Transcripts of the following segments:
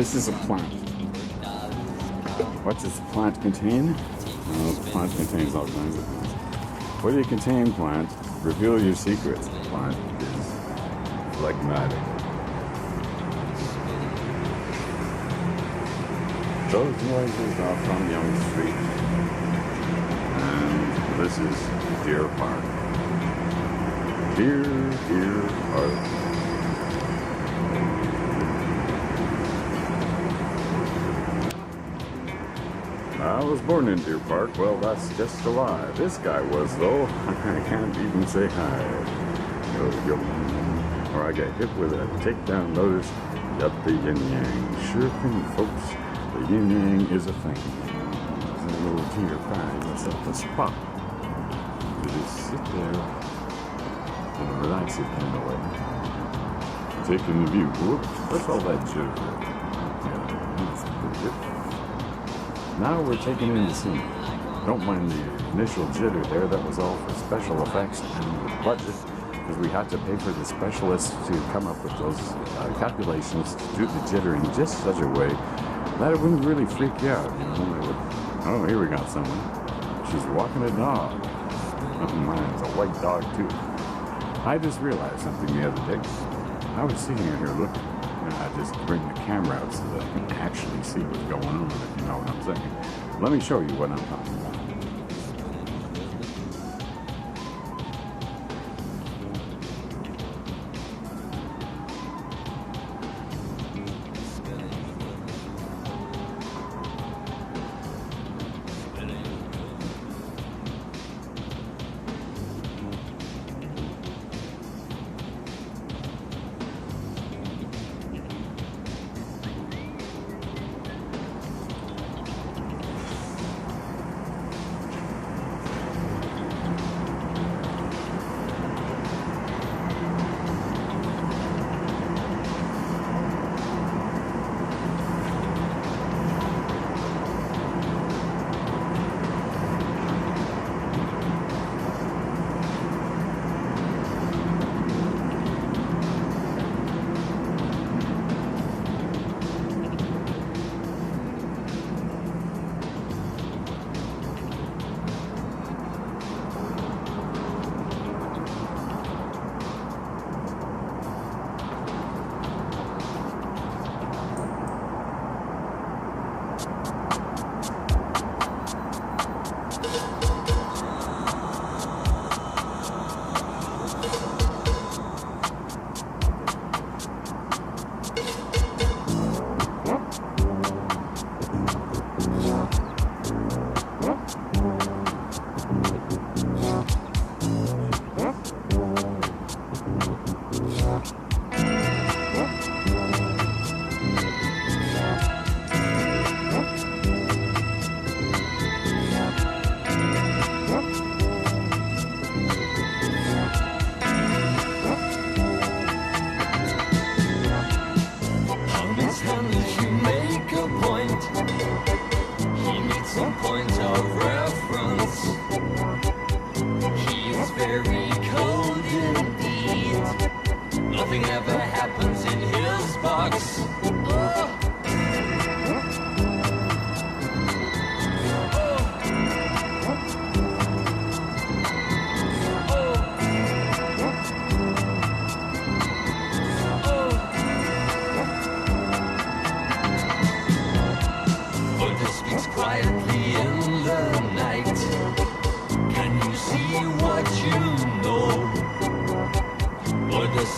This is a plant. What does the plant contain? The plant contains all kinds of things. What do you contain, plant? Reveal your secrets. Plant is phlegmatic. Those noises are from Young Street. And this is Deer Park. Deer Park. I was born in Deer Park. Well, that's just a lie. This guy was, though. I can't even say hi. Yo. Or I got hit with a takedown notice. Got the yin-yang. Sure thing, folks. The yin-yang is a thing. There's a little Deer Park. That's up the spot. You just sit there in a relaxing kind of way. Taking the view. Whoops. What's all that jitter? Yeah, that's pretty good. Now we're taking in the scene. Don't mind the initial jitter there. That was all for special effects and the budget, because we had to pay for the specialists to come up with those calculations to do the jitter in just such a way that it wouldn't really freak you out. You know, oh, here we got someone. She's walking a dog. Oh, mine's a white dog too. I just realized something the other day. I was sitting here looking. I just bring the camera out so that I can actually see what's going on, if you know what I'm saying. Let me show you what I'm talking about.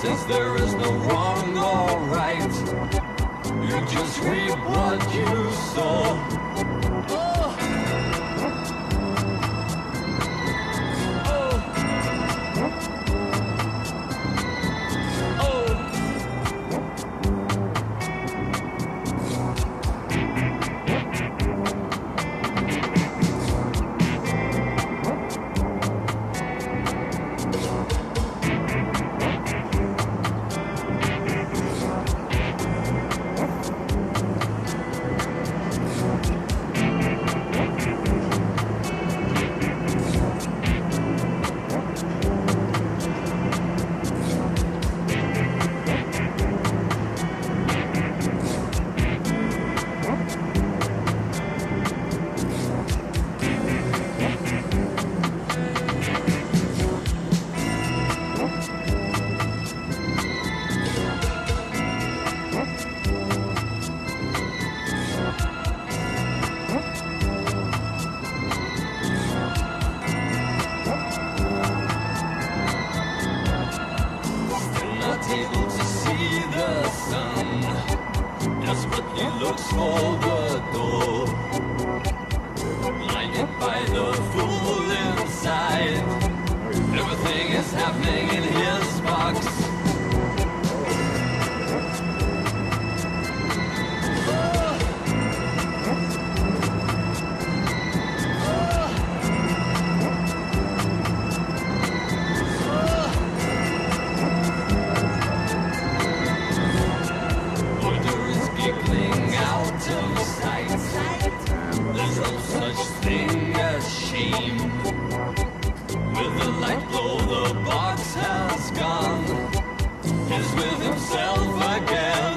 Since there is no wrong or right, you just reap what you sow. Oh. hit by the fool inside. Everything is happening in his box. Order is giggling out of sight. There's no such thing as shame. With the light glow, the box has gone. He's with himself again.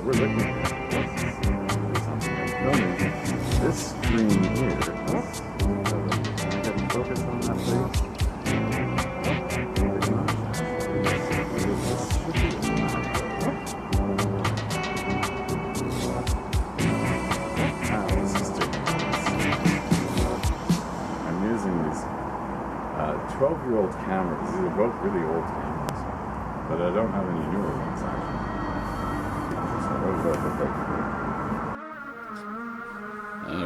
We're looking at something I'm filming. This screen here. Can you focus on that, please? It's not. This is taking I'm using these 12-year-old cameras. These are both really old cameras, but I don't have any newer ones actually.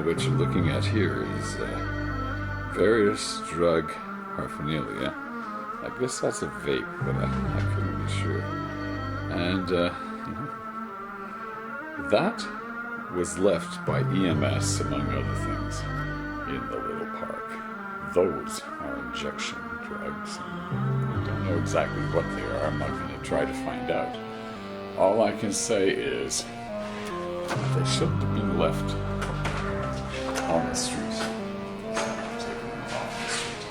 What you're looking at here is various drug paraphernalia. I guess that's a vape, but I couldn't be sure. And that was left by EMS, among other things, in the little park. Those are injection drugs. I don't know exactly what they are. I'm not going to try to find out. All I can say is they shouldn't have been left on the street. Taking them off the street.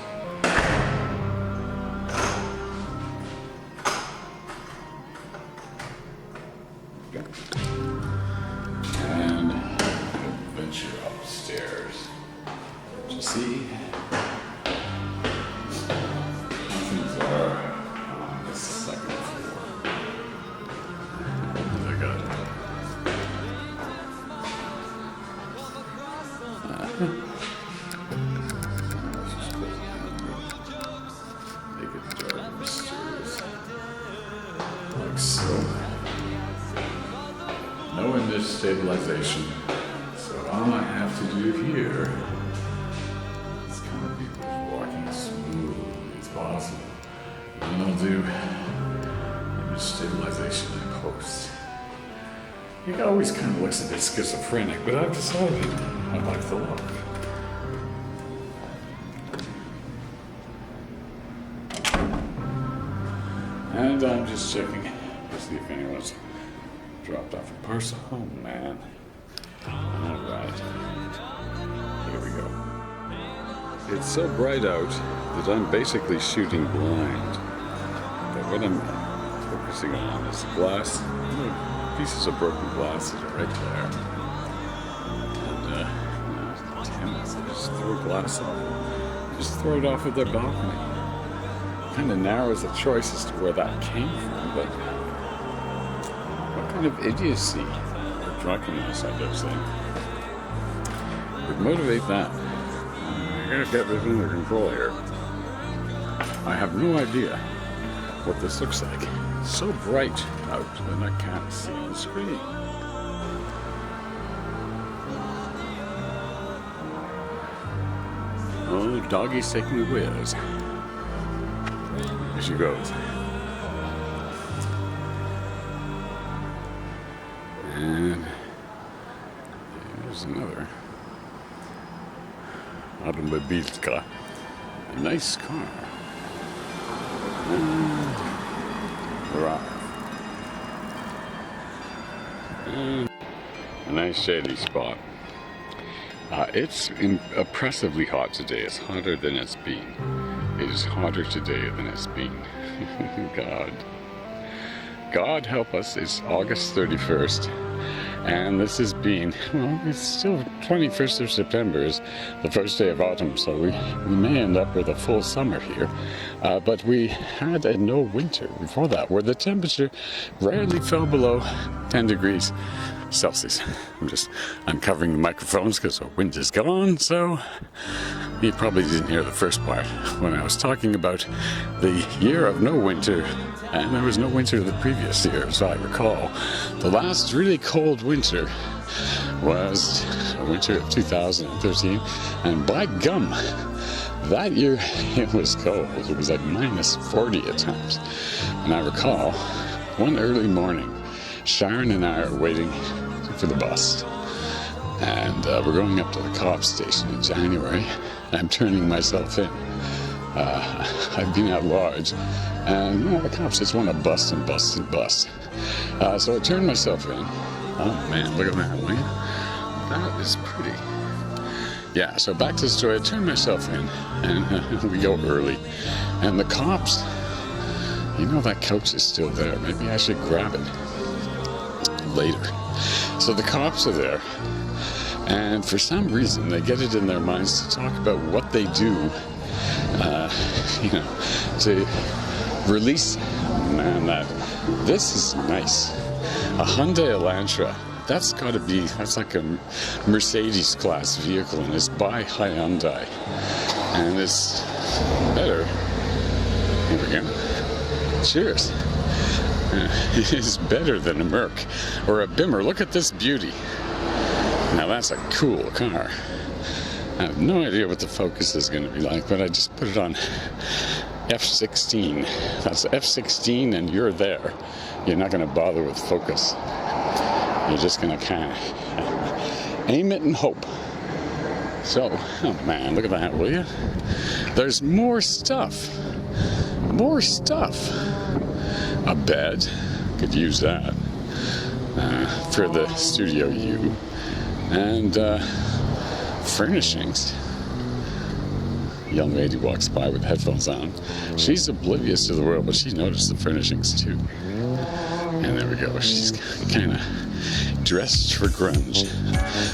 Okay. And venture upstairs. You see, things are on the second floor. I got it. Make it dark and mysterious. Like so. No image stabilization. So all I have to do here is kind of be walking as smoothly as possible. And I'll do image stabilization in post. It always kind of looks a bit schizophrenic, but I've decided I like the look. And I'm just checking to see if anyone's dropped off a parcel. Oh man. Alright. Here we go. It's so bright out that I'm basically shooting blind. But what I'm focusing on is the glass. Pieces of broken glass that are right there. And tenants, they just throw glass off. Just throw it off of their balcony. Kind of narrows the choice as to where that came from, but what kind of idiocy or drunkenness, I dare say, would motivate that? I gotta get this under control here. I have no idea what this looks like. It's so bright out that I can't see on the screen. Oh, doggy's taking the whiz. Here she goes. And here's another automobilka. A nice car. And a nice shady spot. It's oppressively hot today. It's hotter than it's been. It is hotter today than it's been. God help us. It's August 31st. And this has been, well, it's still 21st of September is the first day of autumn, so we may end up with a full summer here. But we had a no winter before that, where the temperature rarely fell below 10 degrees Celsius. I'm covering the microphones because the wind is gone, so you probably didn't hear the first part when I was talking about the year of no winter. And there was no winter the previous year, as I recall. The last really cold winter was a winter of 2013, and by gum, that year it was cold. It was like minus 40 at times. And I recall one early morning, Sharon and I are waiting for the bus, and we're going up to the cop station in January. I'm turning myself in. I've been at large, and the cops just want to bust and bust and bust. So I turned myself in. Oh man, look at that, will you? That is pretty. Yeah, so back to the story. I turned myself in, and we go early. And the cops, that couch is still there. Maybe I should grab it later. So the cops are there, and for some reason they get it in their minds to talk about what they do to release, that this is nice. A Hyundai Elantra, that's like a Mercedes class vehicle, and it's by Hyundai. And it's better. Here we go. Cheers. It is better than a Merc or a Bimmer. Look at this beauty. Now that's a cool car. I have no idea what the Focus is going to be like, but I just put it on F16. That's F16 and you're there. You're not going to bother with Focus. You're just going to kind of aim it and hope. So, oh man, look at that, will you? There's more stuff. More stuff. A bed. Could use that for the Studio U. And furnishings. Young lady walks by with headphones on. She's oblivious to the world, but she noticed the furnishings too. And there we go. She's kind of dressed for grunge.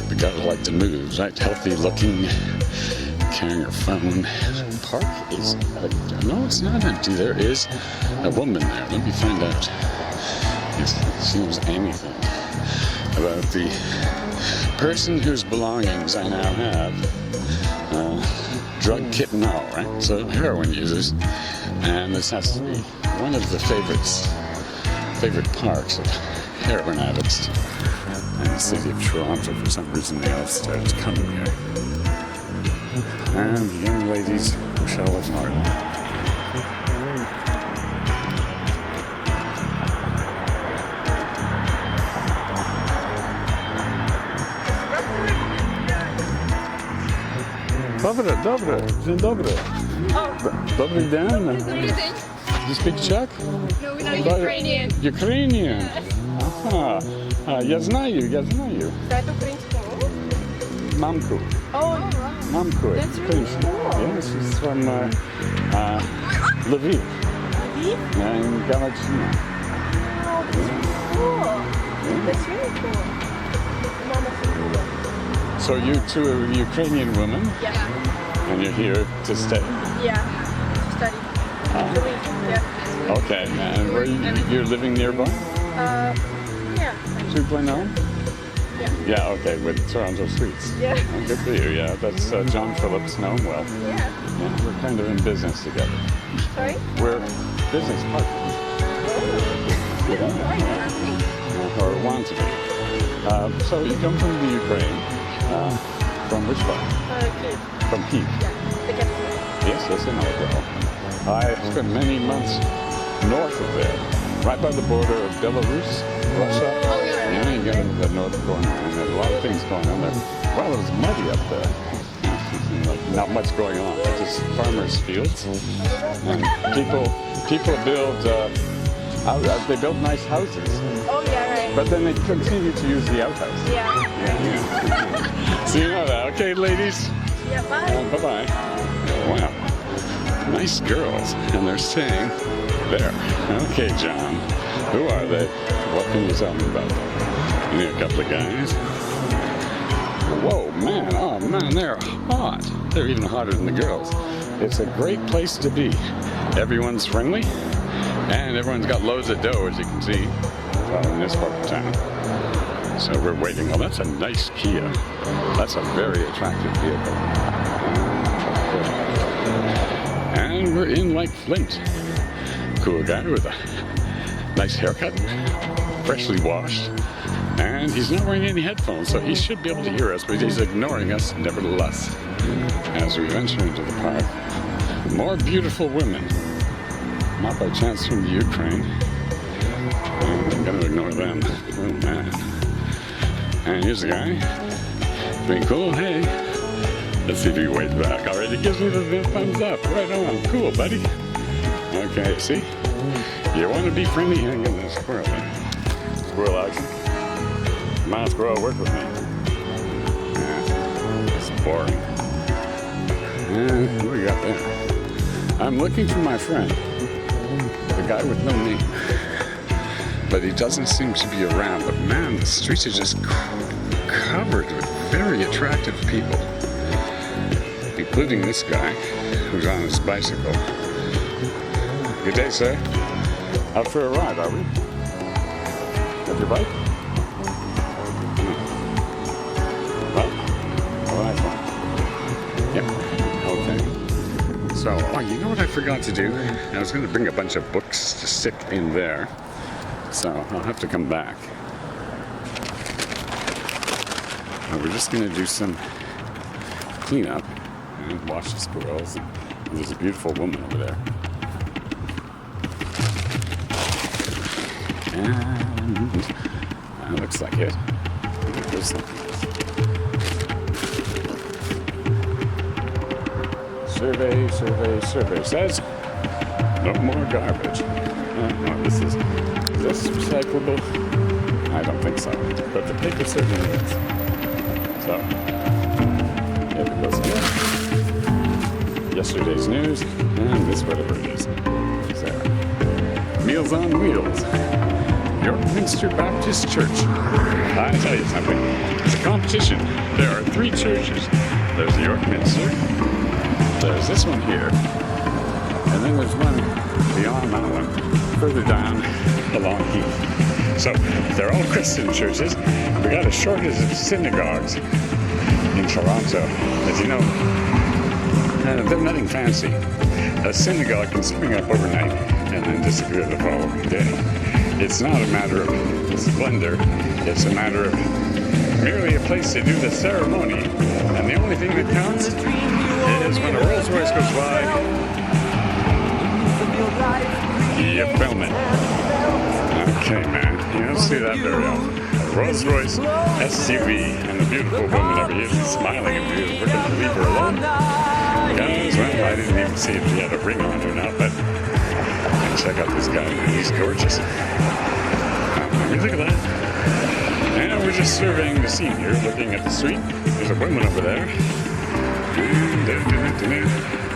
The gotta like to move, right? Healthy looking, carrying her phone. The park is no, it's not empty. There is a woman there. Let me find out if she knows anything about the person whose belongings I now have. Drug kit and all, right? So heroin users, and this has to be one of the favorite parks of heroin addicts in the city of Toronto. For some reason, they all started coming here. And the young ladies, Charles McRobert. Dobre, dzień dobry. Dobry dzień. Добрий день. You speak Czech? No, we're not Ukrainian. Ukrainian. Aha. Я знаю. Знаєте українську мову? Mamku. Oh, Mamku. That's really cool. Yeah, she's from Lviv. Lviv? And Galachina. Oh, that's really cool. That's really cool. Mama from Lviv. So you two are Ukrainian women, Yeah. and you're here to stay. Yeah. To study. To live. Yeah. Okay. And where you're living nearby? Yeah. 2.0? Yeah. Yeah, okay, with Toronto Suites. Yeah. Oh, good for you, yeah. That's John Phillips, know him well. Yeah. Yeah, we're kind of in business together. Sorry? We're business partners. Or want to be. So you come from the Ukraine. From which part? Kyiv. From Kyiv. Yeah. The capital. Yes, I know it well. I spent many months north of there, right by the border of Belarus, Russia. Oh, yeah. Yeah, you got the north going on. There's a lot of things going on there. Well, it was muddy up there. Not much going on. Just farmers' fields. And people build they build nice houses, Oh, yeah, right. but then they continue to use the outhouse. Yeah. So you know that. Yeah, okay, ladies. Yeah, bye. Bye-bye. Wow. Nice girls. And they're staying there. Okay, John. Who are they? What can you tell me about them? You need a couple of guys. Whoa, man. Oh, man, they're hot. They're even hotter than the girls. It's a great place to be. Everyone's friendly. And everyone's got loads of dough, as you can see, in this part of town. So we're waiting. Oh, that's a nice Kia. That's a very attractive vehicle. And we're in like Flint. Cool guy with a nice haircut, freshly washed. And he's not wearing any headphones, so he should be able to hear us, but he's ignoring us nevertheless. As we venture into the park, more beautiful women. Not by chance from the Ukraine. And I'm going to ignore them. Oh, man. And here's the guy. Being cool. Hey. Let's see if he waves back. All right, he gives me the thumbs up. Right on. Cool, buddy. Okay, see? You want to be friendly? Hang in there. Squirrel. Squirrel action. Come on, squirrel, work with me. Yeah, it's boring. And what do we got there? I'm looking for my friend. The guy with no name. But he doesn't seem to be around. But man, the streets are just covered with very attractive people. Including this guy who's on his bicycle. Good day, sir. Out for a ride, are we? Got your bike? Well, nice one. Yep. Okay. So, oh, you know what I forgot to do? I was going to bring a bunch of books to stick in there. So I'll have to come back. We're just going to do some cleanup and watch the squirrels. And there's a beautiful woman over there. And that looks like it. There's something else. Survey says no more garbage. No, this is this recyclable? I don't think so. But the paper certainly is. So, if it goes here, yesterday's news, and this whatever it is. So, Meals on Wheels. Yorkminster Baptist Church. I tell you something. It's a competition. There are 3 churches. There's the Yorkminster. There's this one here. And then there's one beyond that one. Further down along here. So they're all Christian churches. We got a shortage of synagogues in Toronto. As you know, they're nothing fancy. A synagogue can spring up overnight and then disappear the following day. It's not a matter of splendor. It's a matter of merely a place to do the ceremony. And the only thing that counts is when a Rolls Royce goes by, you film it. Okay, man. You don't see that very often. A Rolls Royce SUV and the beautiful woman over here smiling at me. We're going to leave her alone. Guys, well, I didn't even see if she had a ring on or not, but check out this guy. He's gorgeous. Look at that. And we're just surveying the scene here, looking at the street. There's a woman over there.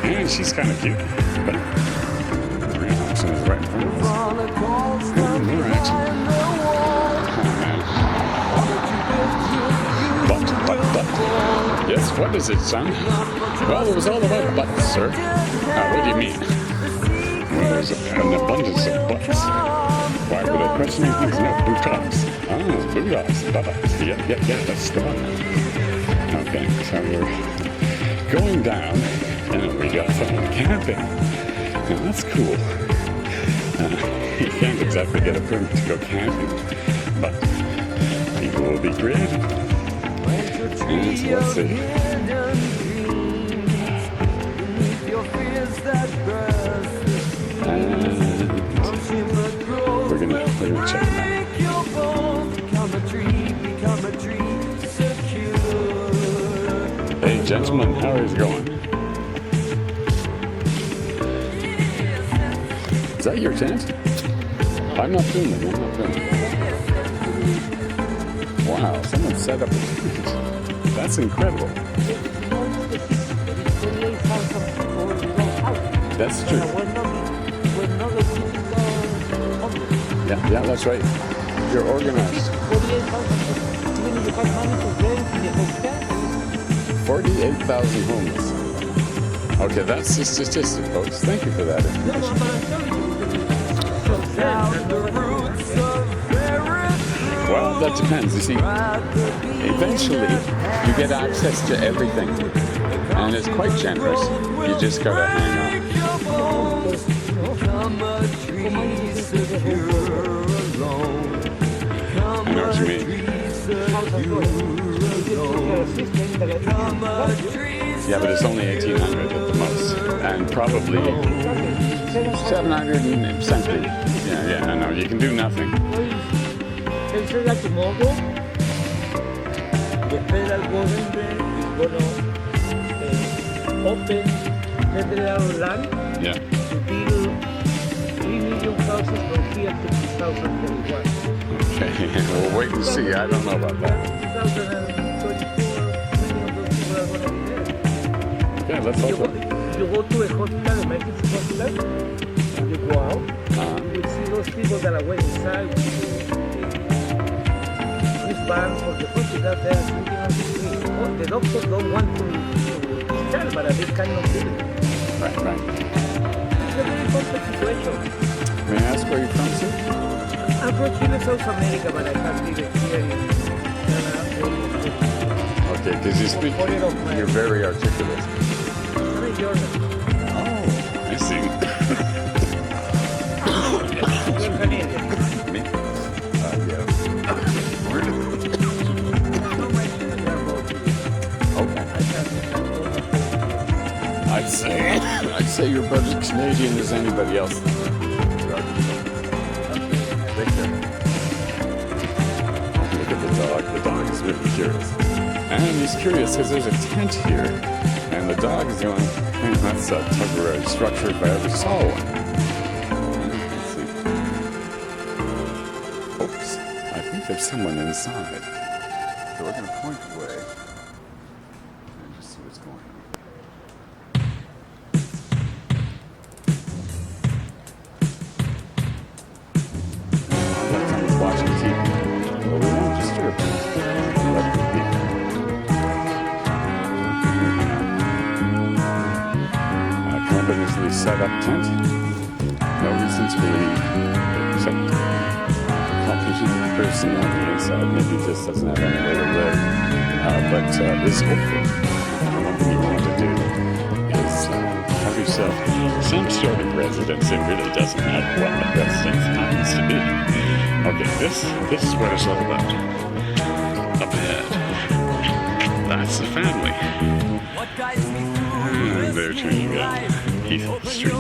And she's kind of cute. But action is right in front of us. And more action. Butt. Yes, what is it, son? Well, it was all about butts, sir. What do you mean? Well, there's an abundance of butts. Why would I question these things? No, buttocks. Buttocks. Yeah, that's the one. Okay, so we're going down, and we got someone camping. Now, that's cool. You can't exactly get a permit to go camping, but people will be creative. And so let's see. We're gonna check them out. Hey, gentlemen, how is it going? Is that your tent? I'm not filming. Wow, someone set up a tent. That's incredible. That's true. Yeah, that's right. You're organized. 48,000 homeless. Okay, that's the statistic, folks. Thank you for that information. Well, that depends. You see, eventually you get access to everything, and it's quite generous. You just gotta hang on. I know what you mean. Yeah, but it's only 1,800 at the most, and probably 700 and something. Yeah, I know. You can do nothing. Open federal land Yeah. to build 3 million houses from here to 2031. Okay, we'll wait and see. I don't know about that. 2024, many of those people are going to be there. Okay, let's hope so. You go to a hospital, emergency hospital, and you go out, you will see those people that are waiting inside with this van for the hospital, they are sleeping on the street. Oh, the doctors don't want to discharge, but this kind of thing. Right. It's a very complex situation. May I ask where you're from, sir? I'm from Chile, South America, but I have lived here in Ghana. Okay, because you speak, you're very articulate. I'm a journalist. Oh, I see. You're Canadian. Me? Yeah. Okay. I'd say you're about as Canadian as anybody else. Take care. Look at the dog. The dog is really curious. And he's curious because there's a tent here. And the dog is going, hey, that's a temporary structure if I ever saw one. Let's see. Oops. I think there's someone inside. So we're going to point away and just see what's going on. Like someone's watching TV. Well, we won't disturb them. Let them be. Carpenter's set up tent. No reason to believe, except competent person on the inside. Maybe he just doesn't have anywhere to live. But this hopeful. One thing you want to do is have yourself some sort of residence. It really doesn't matter what the residence happens to be. Okay, this is what it's all about. A bed. That's the family. And they're turning up Heath Street.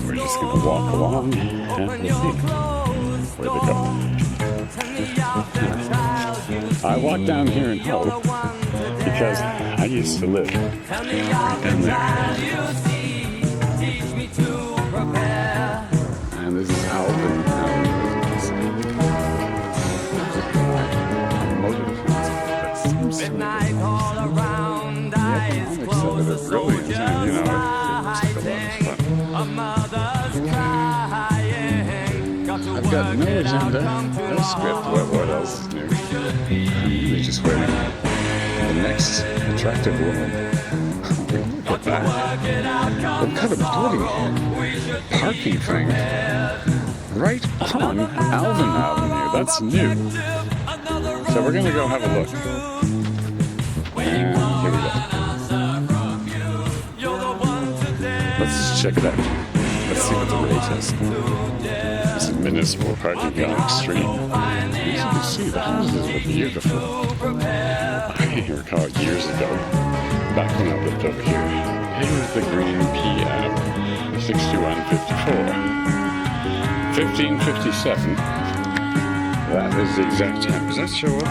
We're just going to walk along and we'll see where they go. I walk down here in hope because I used to live right down there. And this is Alvin. Midnight all around, eyes closed, the soldiers hiding, a mother's crying. I've got no agenda, no script. What else is new? I'm really just waiting. The next attractive woman. Look at that. What kind of bloody parking thing? Right on Alvin Avenue. That's new. So we're going to go have a look. And here we go. Let's check it out. Let's see what the rate is. This is municipal parking on Extreme. As you can see, the houses are beautiful. I recall years ago, back when I lived over here, here's the green P Ave, 6154. 1557. That is the exact time. Does that show up?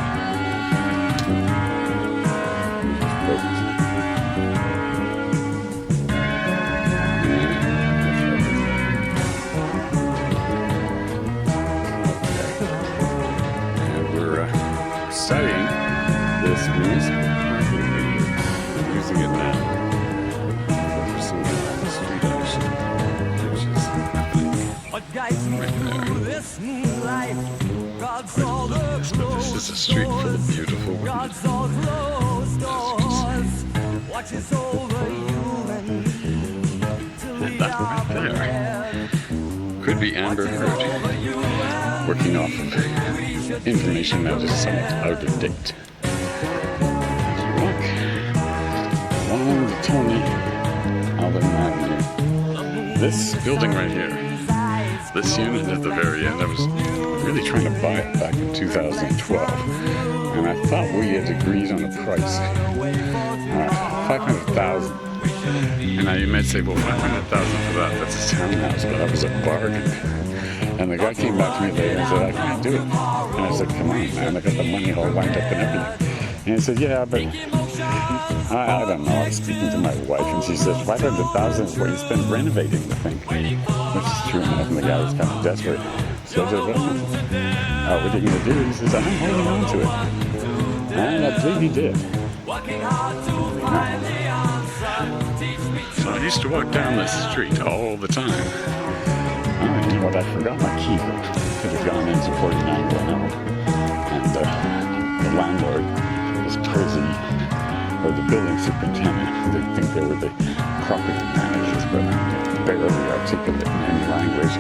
And we're studying this municipal park. street full of beautiful women. And that right there could be Amber Heard, working off of information that is somewhat out of date. As you walk along the Tony Alvin Avenue, this building right here, this unit at the very end, I was really trying to buy it back in 2012, and I thought we had agreed on a price, $500,000. And now you might say, well, $500,000 for that's a townhouse, but that was a bargain. And the guy came back to me later and said, I can't do it. And I said, come on, man, I got the money all lined up and everything. And he said, yeah, but I don't know. I was speaking to my wife, and she said, $500,000 is what you spent renovating the thing, which is true enough. And the guy was kind of desperate. So I said, well, what are you going to do? He says, I'm holding on to it. And I believe he did. So I used to walk down this street all the time. You know what? I forgot my key. Could have gone into 49 Glenelg. And the landlord was Percy, or the building superintendent. They think they were the property managers, but barely articulate in any language.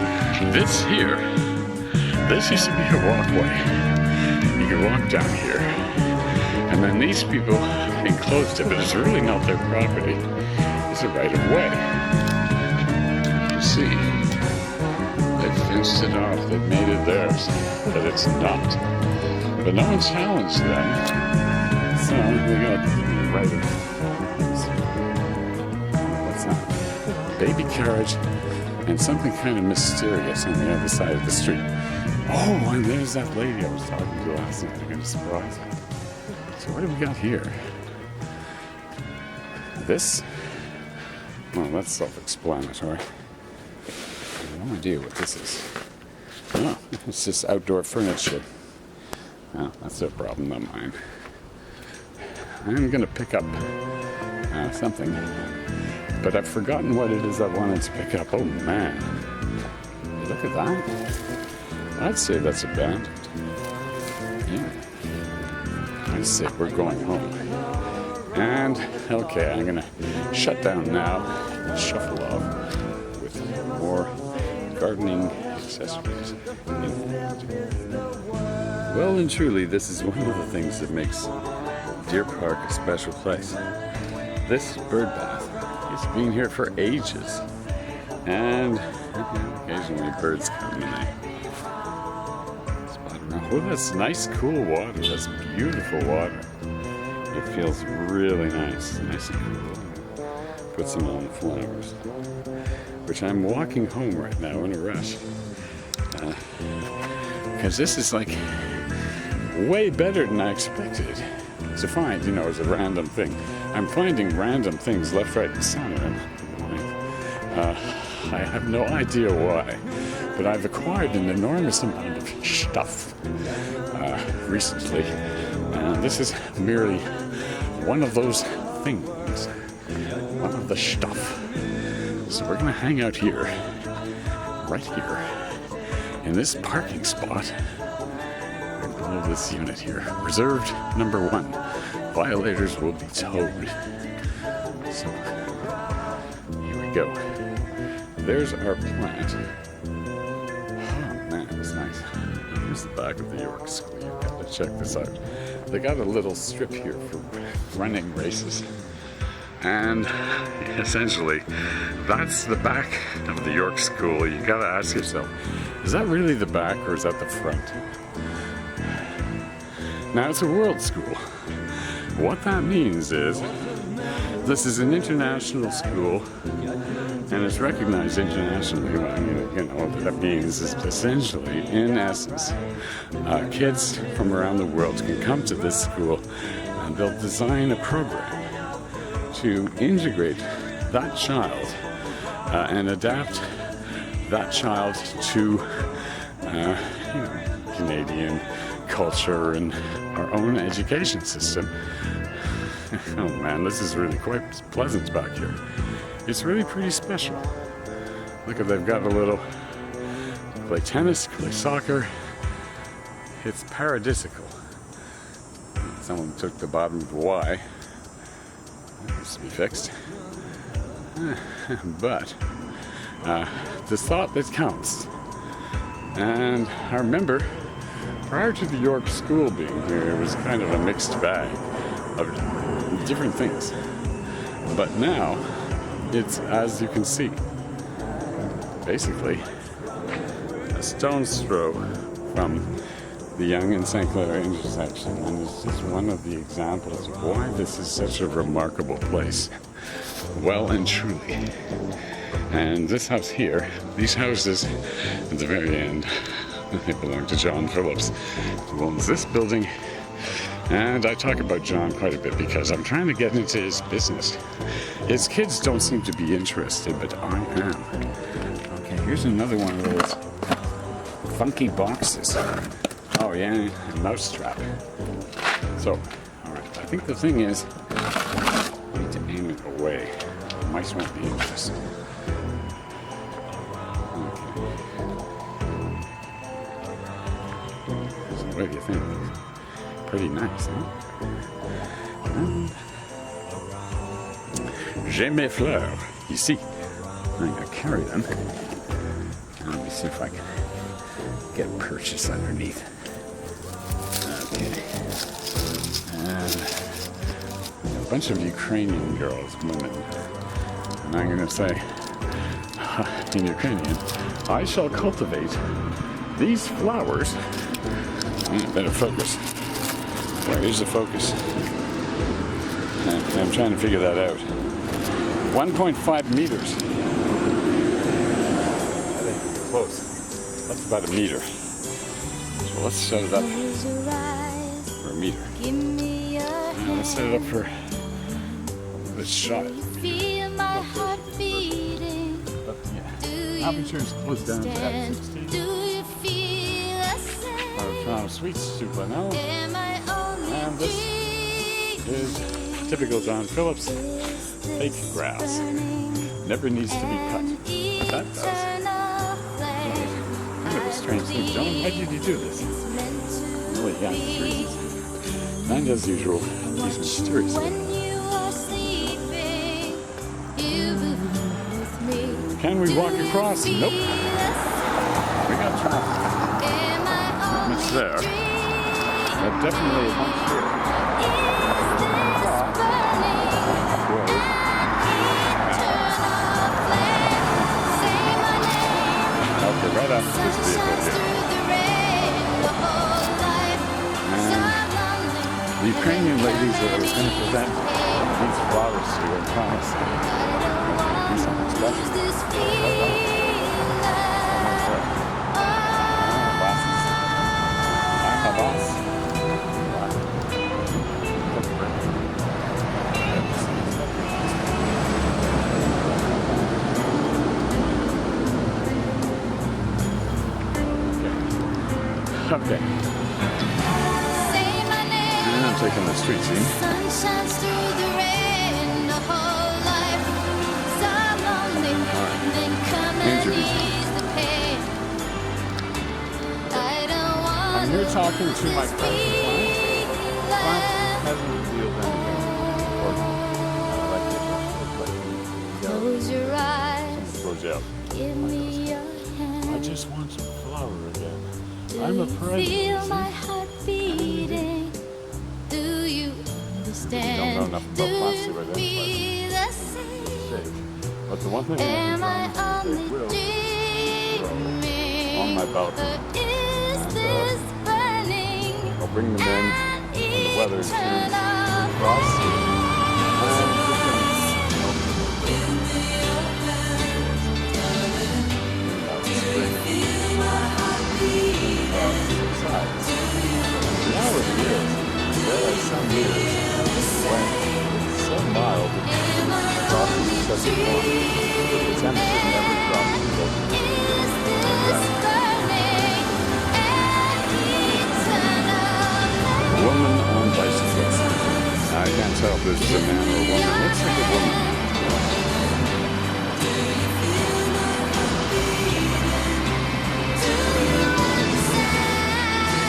This here, this used to be a walkway. You could walk down here. And then these people enclosed it, but it's really not their property. It's a right of way. You see, they've fenced it off, they've made it theirs, but it's not. But no one challenged them, so they got the right of what's that? Baby carriage and something kind of mysterious on the other side of the street. Oh, and there's that lady I was talking to last night. I'm going to surprise her. So what do we got here? This? Well, that's self-explanatory. I have no idea what this is. Oh, it's just outdoor furniture. Well, that's their problem, not mine. I'm going to pick up something, but I've forgotten what it is I wanted to pick up. Oh, man. Look at that. I'd say that's abandoned. Yeah. I say we're going home. And, okay, I'm going to shut down now and shuffle off with more gardening accessories. Well and truly, this is one of the things that makes Deer Park a special place. This bird bath has been here for ages. And occasionally birds come and they spot around. Oh, that's nice, cool water. That's beautiful water. It feels really nice. Nice and cool. Put some on the flowers. Which I'm walking home right now in a rush. Because this is like way better than I expected to find, you know, as a random thing. I'm finding random things left, right, and center. I have no idea why, but I've acquired an enormous amount of stuff recently. And this is merely one of those things, one of the stuff. So we're going to hang out here, right here, in this parking spot. Of this unit here. Reserved number 1. Violators will be towed. So, here we go. There's our plant. Oh man, it's nice. Here's the back of the York School. You've got to check this out. They got a little strip here for running races. And essentially, that's the back of the York School. You got to ask yourself, is that really the back or is that the front? Now, it's a world school. What that means is this is an international school and it's recognized internationally. You know what that means is essentially, in essence, kids from around the world can come to this school and they'll design a program to integrate that child and adapt that child to Canadian culture and our own education system. Oh man, this is really quite pleasant back here. It's really pretty special. Look at, they've got a little, play tennis, play soccer. It's paradisical. Someone took the bottom of the Y. That needs to be fixed. But the thought that counts. And I remember prior to the York School being here, it was kind of a mixed bag of different things. But now, it's, as you can see, basically a stone's throw from the Yonge and St. Clair intersection, and it's just one of the examples of why this is such a remarkable place. Well and truly. And this house here, these houses at the very end, they belong to John Phillips, who owns this building. And I talk about John quite a bit because I'm trying to get into his business. His kids don't seem to be interested, but I am. Okay, here's another one of those funky boxes. Oh yeah, a mousetrap. So, alright, I think the thing is, I need to aim it away. Mice won't be interested. Okay. So what do you think? Pretty nice, huh? And j'ai mes fleurs ici. I'm going to carry them. Let me see if I can get a purchase underneath. Okay. And a bunch of Ukrainian girls, women. And I'm going to say, in Ukrainian, I shall cultivate these flowers. Better focus. Where's the focus? I'm trying to figure that out. 1.5 meters. That ain't close. That's about a meter. So let's set it up for a meter. Now let's set it up for this shot. Aperture is closed down to f/16. From Sweet Supernal. And this is typical John Phillips fake grass. Never needs to be cut. That does. Kind of a strange thing. John, why did you do this? Well, he has his reasons. And as usual, he's mysterious. Can we walk across? Nope. We got traffic. Not much there. But definitely a bunch here. Okay, right after this vehicle here. And the Ukrainian ladies that I was going to present these flowers to and promise them do something special. Okay. And I'm taking the street scene. I'm here talking to my friend. Client hasn't revealed anything important. Close your eyes. Give me your hand. I just want some flour again. I'm a president. Feel my heart beating. Do you understand? Don't know enough about plants to identify. But the one thing Am I they only will dreaming? on my balcony. Is this burning? I'll bring them in when the weather is turns across. There are some years when it's so mild that frost is such a warm that the temperature never drops below 0. Woman on bicycle. I can't tell if this is a man or a woman. It looks like a woman.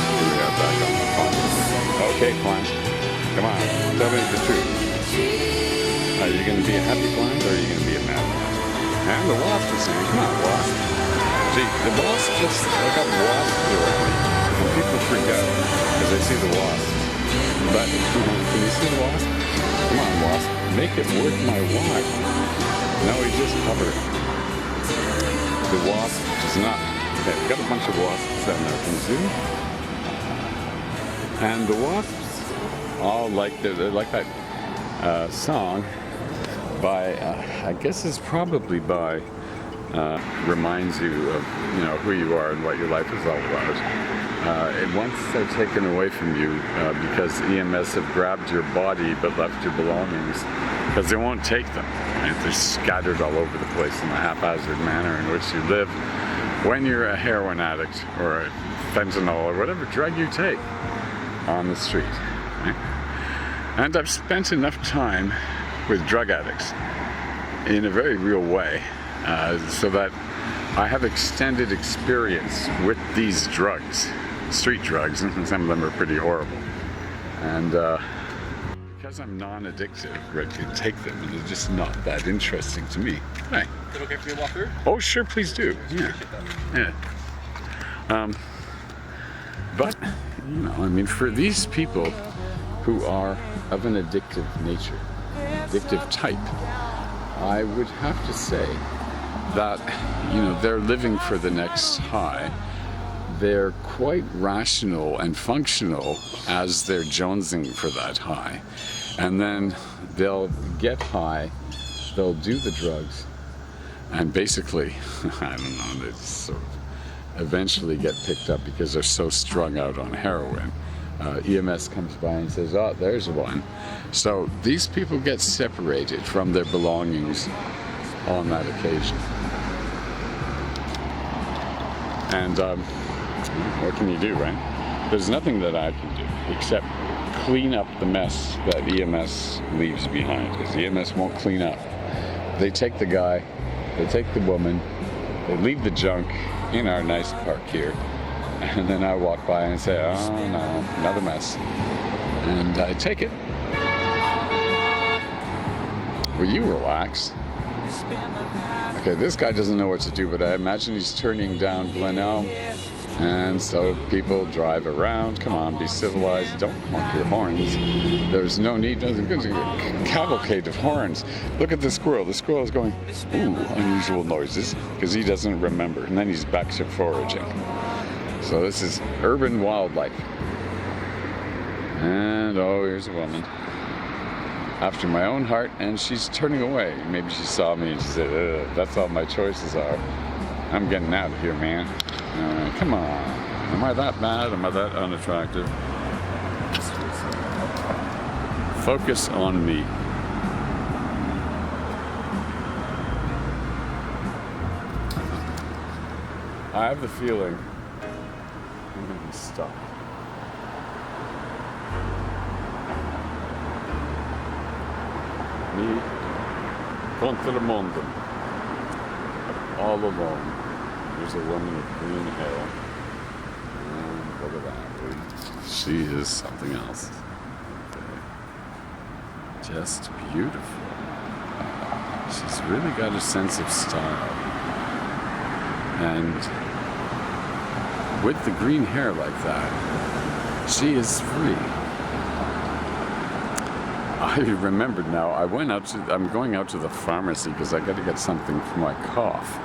Here we are back on the phone. Okay, client. Come on, tell me the truth. Are you going to be a happy client or are you going to be a mad client? And the wasp is saying, come on, wasp. See, the wasp just, I got wasps around me. And people freak out because they see the wasp. But, can you see the wasp? Come on, wasp. Make it worth my while. No, he's just hovering. The wasp does not. Okay, we've got a bunch of wasps down there, can you see them? And the wasps all like that song by, I guess it's probably by, reminds you of, you know, who you are and what your life is all about. And once they're taken away from you because EMS have grabbed your body but left your belongings, because they won't take them. Right? They're scattered all over the place in the haphazard manner in which you live when you're a heroin addict or a fentanyl or whatever drug you take on the street. Right? And I've spent enough time with drug addicts in a very real way so that I have extended experience with these drugs, street drugs, and some of them are pretty horrible. And because I'm non-addictive, I can take them, and they're just not that interesting to me. Hi. Is it okay for you to walk through? Oh, sure, please do. Yeah. Yeah. But, you know, I mean, for these people who are of an addictive nature, addictive type, I would have to say that, you know, they're living for the next high. They're quite rational and functional as they're jonesing for that high. And then they'll get high, they'll do the drugs, and basically, I don't know, they sort of eventually get picked up because they're so strung out on heroin. EMS comes by and says, oh, there's one. So these people get separated from their belongings on that occasion. And what can you do, right? There's nothing that I can do except clean up the mess that EMS leaves behind, because EMS won't clean up. They take the guy, they take the woman, they leave the junk in our nice park here, and then I walk by and say, oh no, another mess. And I take it. Will you relax? Okay, this guy doesn't know what to do, but I imagine he's turning down Glen Elm. And so people drive around. Come on, be civilized. Don't honk your horns. There's no need. There's a cavalcade of horns. Look at the squirrel. The squirrel is going, ooh, unusual noises, because he doesn't remember. And then he's back to foraging. So this is urban wildlife. And oh, here's a woman. After my own heart, and she's turning away. Maybe she saw me and she said, that's all my choices are. I'm getting out of here, man. Come on. Am I that bad? Am I that unattractive? Focus on me. I have the feeling I'm going to be stuck. Me contra el mundo. All alone. There's a woman with green hair. And look at that. She is something else. Okay. Just beautiful. She's really got a sense of style. And with the green hair like that, she is free. I remembered now, I'm going out to the pharmacy because I got to get something for my cough.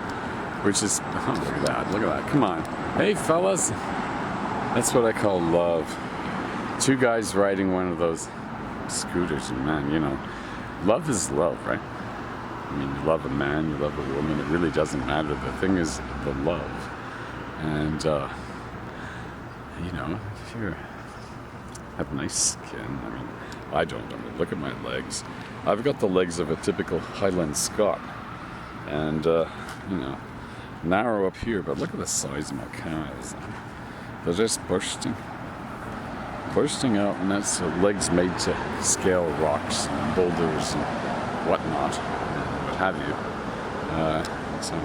Which is, oh, look at that, come on. Hey fellas, that's what I call love. Two guys riding one of those scooters, and man, you know, love is love, right? I mean, you love a man, you love a woman, it really doesn't matter. The thing is the love. And, you know, if you have nice skin, I mean, I don't, look at my legs. I've got the legs of a typical Highland Scot. And, you know, narrow up here, but look at the size of my calves. They're just bursting out, and that's legs made to scale rocks, and boulders, and whatnot, what have you. So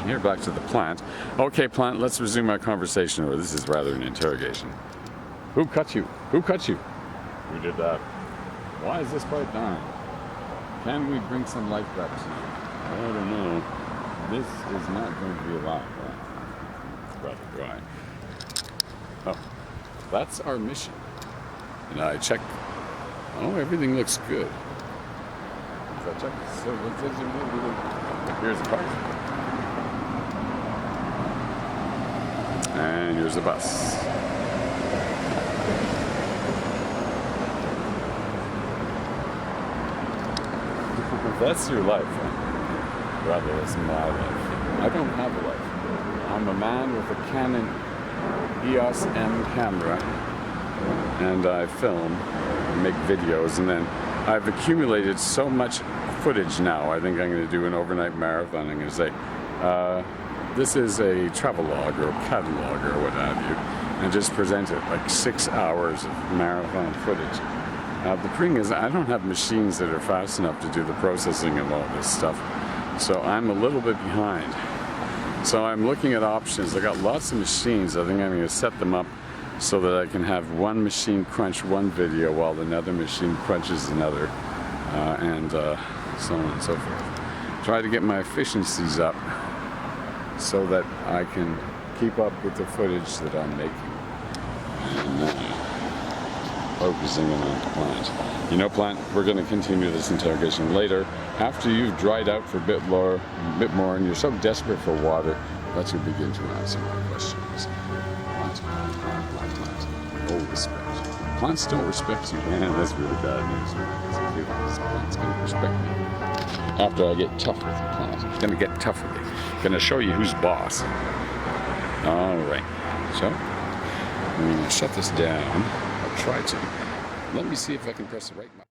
here, back to the plant. Okay, plant, let's resume our conversation, or this is rather an interrogation. Who cut you? Who cut you? Who did that? Why is this part dying? Can we bring some life back to you? I don't know. This is not going to be alive. It's rather dry. Oh, that's our mission. And I check. Oh, everything looks good. So I check. So here's the part. And here's the bus. That's your life, huh? Rather, that's my life. I don't have a life. I'm a man with a Canon EOS M camera, and I film and make videos, and then I've accumulated so much footage now. I think I'm going to do an overnight marathon. I'm going to say, this is a travelogue or a catalog or what have you, and just present it like 6 hours of marathon footage. The thing is, I don't have machines that are fast enough to do the processing of all this stuff, so I'm a little bit behind. So I'm looking at options. I got lots of machines. I think I'm going to set them up so that I can have one machine crunch one video while another machine crunches another, and so on and so forth. Try to get my efficiencies up so that I can keep up with the footage that I'm making. And, focusing in on Plant. You know, Plant, we're going to continue this interrogation later. After you've dried out for a bit more, and you're so desperate for water, let's you begin to answer my questions. Plant. Oh, respect. Plants don't respect you. Man, that's really bad news. Plant's going to respect me. After I get tough with the plant. It's going to get tough with it. Going to show you who's boss. All right. So, I'm going to shut this down. Try to. Let me see if I can press the right button.